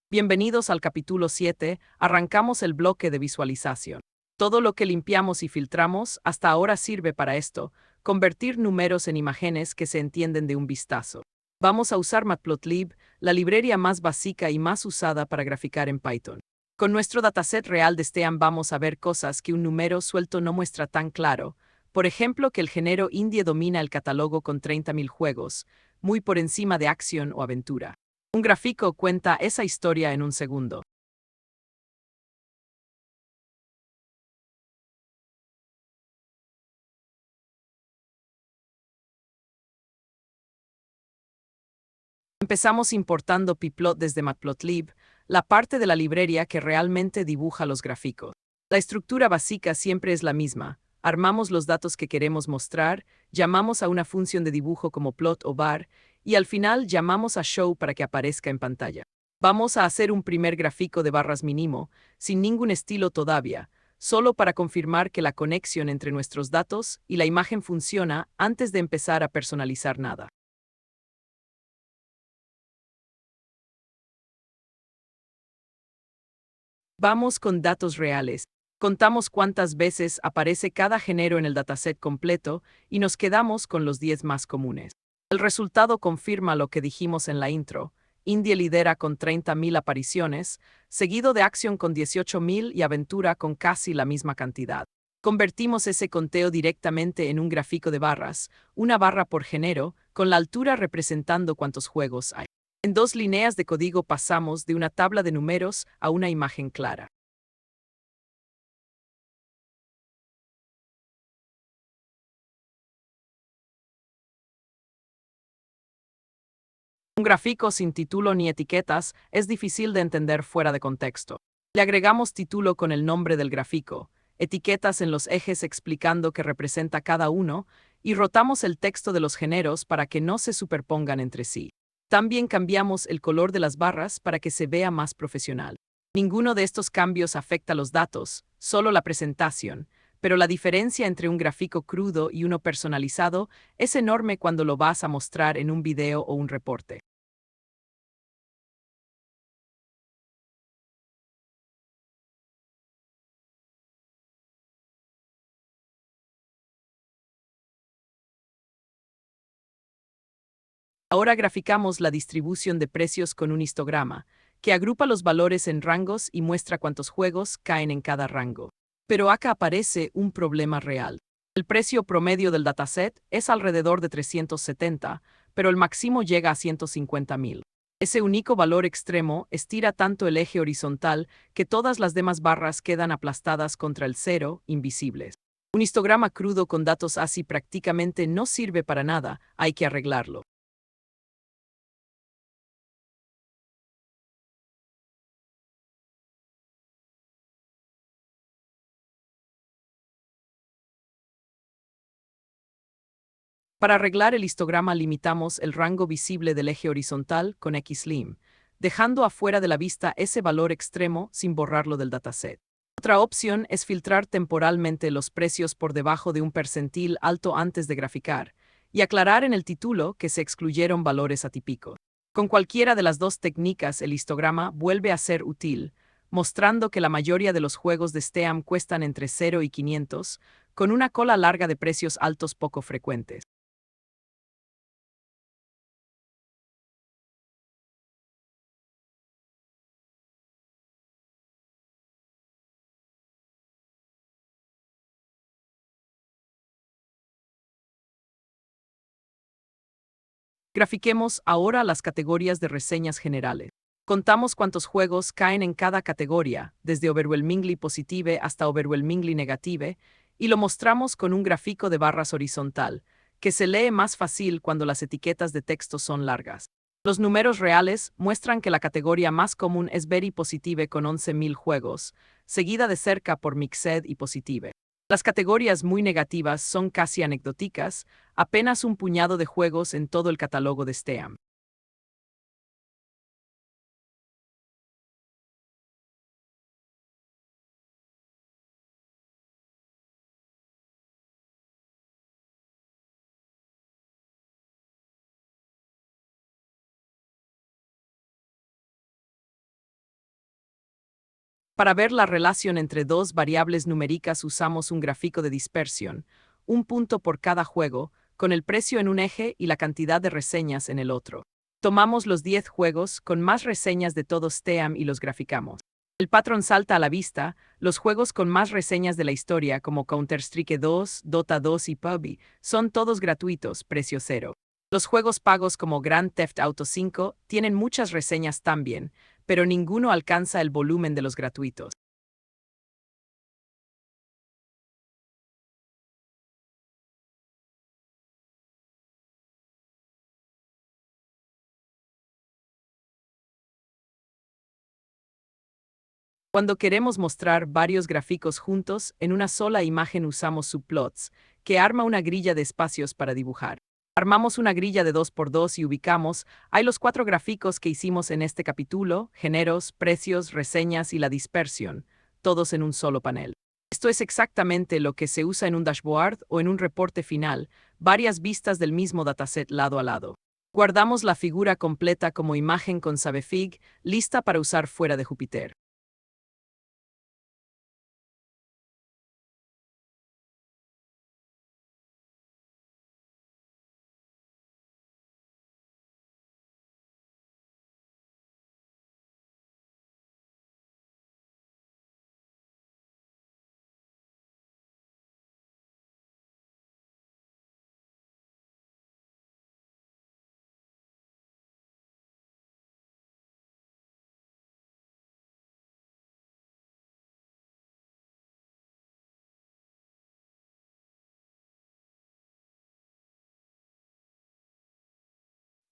Bienvenidos al capítulo 7. Arrancamos el bloque de visualización. Todo lo que limpiamos y filtramos hasta ahora sirve para esto, convertir números en imágenes que se entienden de un vistazo. Vamos a usar Matplotlib, la librería más básica y más usada para graficar en Python. Con nuestro dataset real de STEAM vamos a ver cosas que un número suelto no muestra tan claro. Por ejemplo, que el género indie domina el catálogo con 30.000 juegos, muy por encima de acción o aventura. Un gráfico cuenta esa historia en un segundo. Empezamos importando Pyplot desde Matplotlib, la parte de la librería que realmente dibuja los gráficos. La estructura básica siempre es la misma. Armamos los datos que queremos mostrar, llamamos a una función de dibujo como plot o bar, y al final llamamos a show para que aparezca en pantalla. Vamos a hacer un primer gráfico de barras mínimo, sin ningún estilo todavía, solo para confirmar que la conexión entre nuestros datos y la imagen funciona antes de empezar a personalizar nada. Vamos con datos reales. Contamos cuántas veces aparece cada género en el dataset completo y nos quedamos con los 10 más comunes. El resultado confirma lo que dijimos en la intro. Indie lidera con 30.000 apariciones, seguido de Action con 18.000 y Aventura con casi la misma cantidad. Convertimos ese conteo directamente en un gráfico de barras, una barra por género, con la altura representando cuántos juegos hay. En 2 líneas de código pasamos de una tabla de números a una imagen clara. Un gráfico sin título ni etiquetas es difícil de entender fuera de contexto. Le agregamos título con el nombre del gráfico, etiquetas en los ejes explicando qué representa cada uno, y rotamos el texto de los géneros para que no se superpongan entre sí. También cambiamos el color de las barras para que se vea más profesional. Ninguno de estos cambios afecta los datos, solo la presentación, pero la diferencia entre un gráfico crudo y uno personalizado es enorme cuando lo vas a mostrar en un video o un reporte. Ahora graficamos la distribución de precios con un histograma, que agrupa los valores en rangos y muestra cuántos juegos caen en cada rango. Pero acá aparece un problema real. El precio promedio del dataset es alrededor de 370, pero el máximo llega a 150.000. Ese único valor extremo estira tanto el eje horizontal que todas las demás barras quedan aplastadas contra el cero, invisibles. Un histograma crudo con datos así prácticamente no sirve para nada, hay que arreglarlo. Para arreglar el histograma limitamos el rango visible del eje horizontal con XLIM, dejando afuera de la vista ese valor extremo sin borrarlo del dataset. Otra opción es filtrar temporalmente los precios por debajo de un percentil alto antes de graficar, y aclarar en el título que se excluyeron valores atípicos. Con cualquiera de las dos técnicas el histograma vuelve a ser útil, mostrando que la mayoría de los juegos de STEAM cuestan entre 0 y 500, con una cola larga de precios altos poco frecuentes. Grafiquemos ahora las categorías de reseñas generales. Contamos cuántos juegos caen en cada categoría, desde overwhelmingly positive hasta overwhelmingly negative, y lo mostramos con un gráfico de barras horizontal, que se lee más fácil cuando las etiquetas de texto son largas. Los números reales muestran que la categoría más común es Very Positive con 11.000 juegos, seguida de cerca por Mixed y Positive. Las categorías muy negativas son casi anecdóticas, apenas un puñado de juegos en todo el catálogo de STEAM. Para ver la relación entre dos variables numéricas usamos un gráfico de dispersión, un punto por cada juego, con el precio en un eje y la cantidad de reseñas en el otro. Tomamos los 10 juegos con más reseñas de todos TEAM y los graficamos. El patrón salta a la vista: los juegos con más reseñas de la historia, como Counter-Strike 2, Dota 2 y PUBG, son todos gratuitos, precio cero. Los juegos pagos como Grand Theft Auto 5 tienen muchas reseñas también, pero ninguno alcanza el volumen de los gratuitos. Cuando queremos mostrar varios gráficos juntos, en una sola imagen usamos subplots, que arma una grilla de espacios para dibujar. Armamos una grilla de 2x2 y ubicamos, hay los 4 gráficos que hicimos en este capítulo: géneros, precios, reseñas y la dispersión, todos en un solo panel. Esto es exactamente lo que se usa en un dashboard o en un reporte final, varias vistas del mismo dataset lado a lado. Guardamos la figura completa como imagen con Savefig, lista para usar fuera de Jupyter.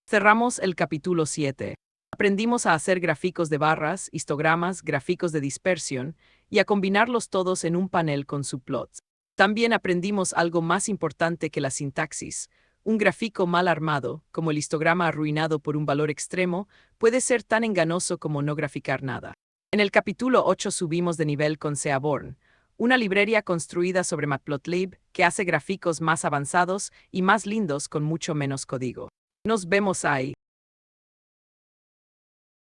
Cerramos el capítulo 7. Aprendimos a hacer gráficos de barras, histogramas, gráficos de dispersión y a combinarlos todos en un panel con subplots. También aprendimos algo más importante que la sintaxis: un gráfico mal armado, como el histograma arruinado por un valor extremo, puede ser tan engañoso como no graficar nada. En el capítulo 8 subimos de nivel con Seaborn, una librería construida sobre Matplotlib que hace gráficos más avanzados y más lindos con mucho menos código. Nos vemos ahí.